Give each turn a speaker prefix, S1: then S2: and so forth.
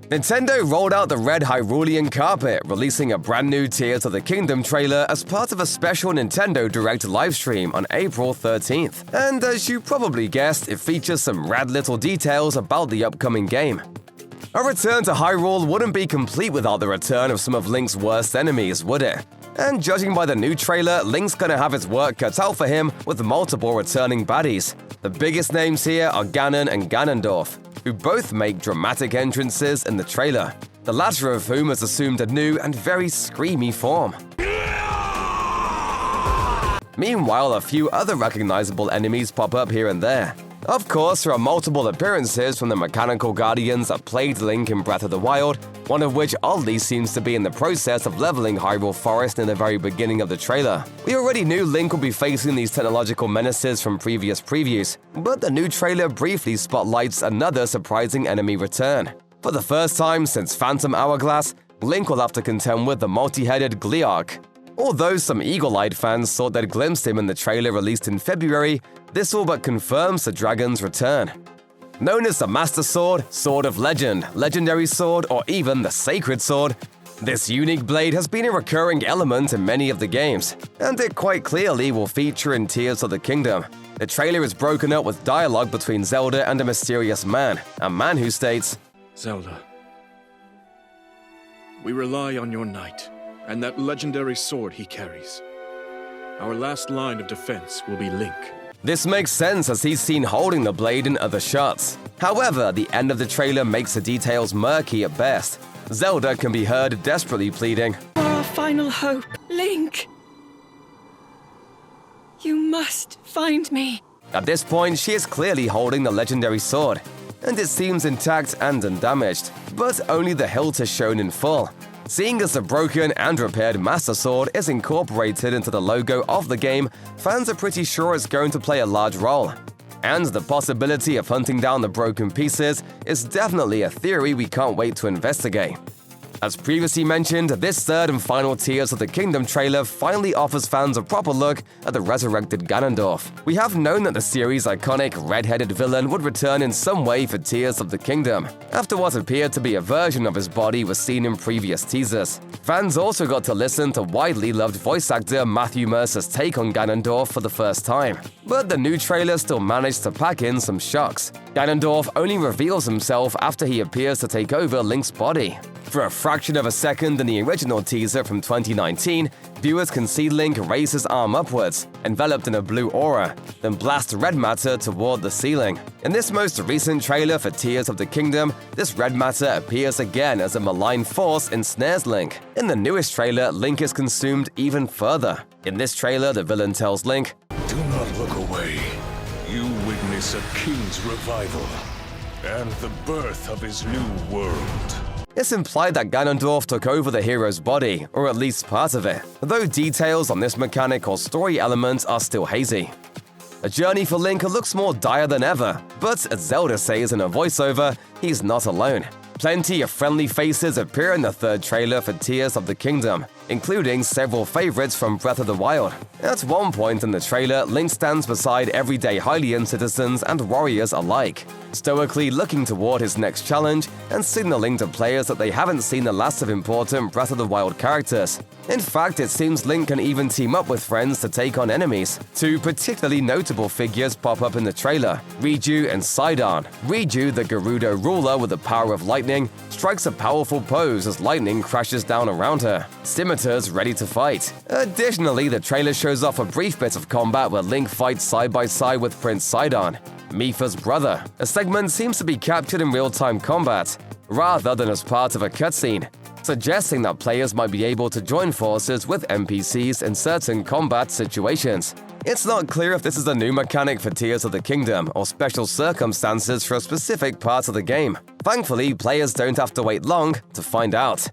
S1: Nintendo rolled out the red Hyrulian carpet, releasing a brand new Tears of the Kingdom trailer as part of a special Nintendo Direct livestream on April 13th. And as you probably guessed, it features some rad little details about the upcoming game. A return to Hyrule wouldn't be complete without the return of some of Link's worst enemies, would it? And judging by the new trailer, Link's gonna have his work cut out for him with multiple returning baddies. The biggest names here are Ganon and Ganondorf, who both make dramatic entrances in the trailer, the latter of whom has assumed a new and very screamy form. Meanwhile, a few other recognizable enemies pop up here and there. Of course, there are multiple appearances from the mechanical guardians that plagued Link in Breath of the Wild, one of which oddly seems to be in the process of leveling Hyrule Forest in the very beginning of the trailer. We already knew Link would be facing these technological menaces from previous previews, but the new trailer briefly spotlights another surprising enemy return. For the first time since Phantom Hourglass, Link will have to contend with the multi-headed Gleeok. Although some eagle-eyed fans thought they'd glimpsed him in the trailer released in February, this all but confirms the dragon's return. Known as the Master Sword, Sword of Legend, Legendary Sword, or even the Sacred Sword, this unique blade has been a recurring element in many of the games, and it quite clearly will feature in Tears of the Kingdom. The trailer is broken up with dialogue between Zelda and a mysterious man, a man who states,
S2: "Zelda, we rely on your knight and that legendary sword he carries. Our last line of defense will be Link."
S1: This makes sense as he's seen holding the blade in other shots. However, the end of the trailer makes the details murky at best. Zelda can be heard desperately pleading,
S3: "Our final hope, Link. You must find me."
S1: At this point, she is clearly holding the legendary sword, and it seems intact and undamaged, but only the hilt is shown in full. Seeing as the broken and repaired Master Sword is incorporated into the logo of the game, fans are pretty sure it's going to play a large role. And the possibility of hunting down the broken pieces is definitely a theory we can't wait to investigate. As previously mentioned, this third and final Tears of the Kingdom trailer finally offers fans a proper look at the resurrected Ganondorf. We have known that the series' iconic red-headed villain would return in some way for Tears of the Kingdom, after what appeared to be a version of his body was seen in previous teasers. Fans also got to listen to widely loved voice actor Matthew Mercer's take on Ganondorf for the first time. But the new trailer still managed to pack in some shocks. Ganondorf only reveals himself after he appears to take over Link's body. For a fraction of a second in the original teaser from 2019, viewers can see Link raise his arm upwards, enveloped in a blue aura, then blast red matter toward the ceiling. In this most recent trailer for Tears of the Kingdom, this red matter appears again as a malign force ensnares Link. In the newest trailer, Link is consumed even further. In this trailer, the villain tells Link,
S4: "Do not look away. You witness a king's revival and the birth of his new world."
S1: It's implied that Ganondorf took over the hero's body, or at least part of it, though details on this mechanic or story element are still hazy. A journey for Link looks more dire than ever, but as Zelda says in a voiceover, he's not alone. Plenty of friendly faces appear in the third trailer for Tears of the Kingdom, including several favorites from Breath of the Wild. At one point in the trailer, Link stands beside everyday Hylian citizens and warriors alike, stoically looking toward his next challenge and signaling to players that they haven't seen the last of important Breath of the Wild characters. In fact, it seems Link can even team up with friends to take on enemies. Two particularly notable figures pop up in the trailer, Riju and Sidon. Riju, the Gerudo ruler with the power of lightning, strikes a powerful pose as lightning crashes down around her. Scimitar's ready to fight. Additionally, the trailer shows off a brief bit of combat where Link fights side by side with Prince Sidon, Mipha's brother. A segment seems to be captured in real-time combat, rather than as part of a cutscene, suggesting that players might be able to join forces with NPCs in certain combat situations. It's not clear if this is a new mechanic for Tears of the Kingdom or special circumstances for a specific part of the game. Thankfully, players don't have to wait long to find out.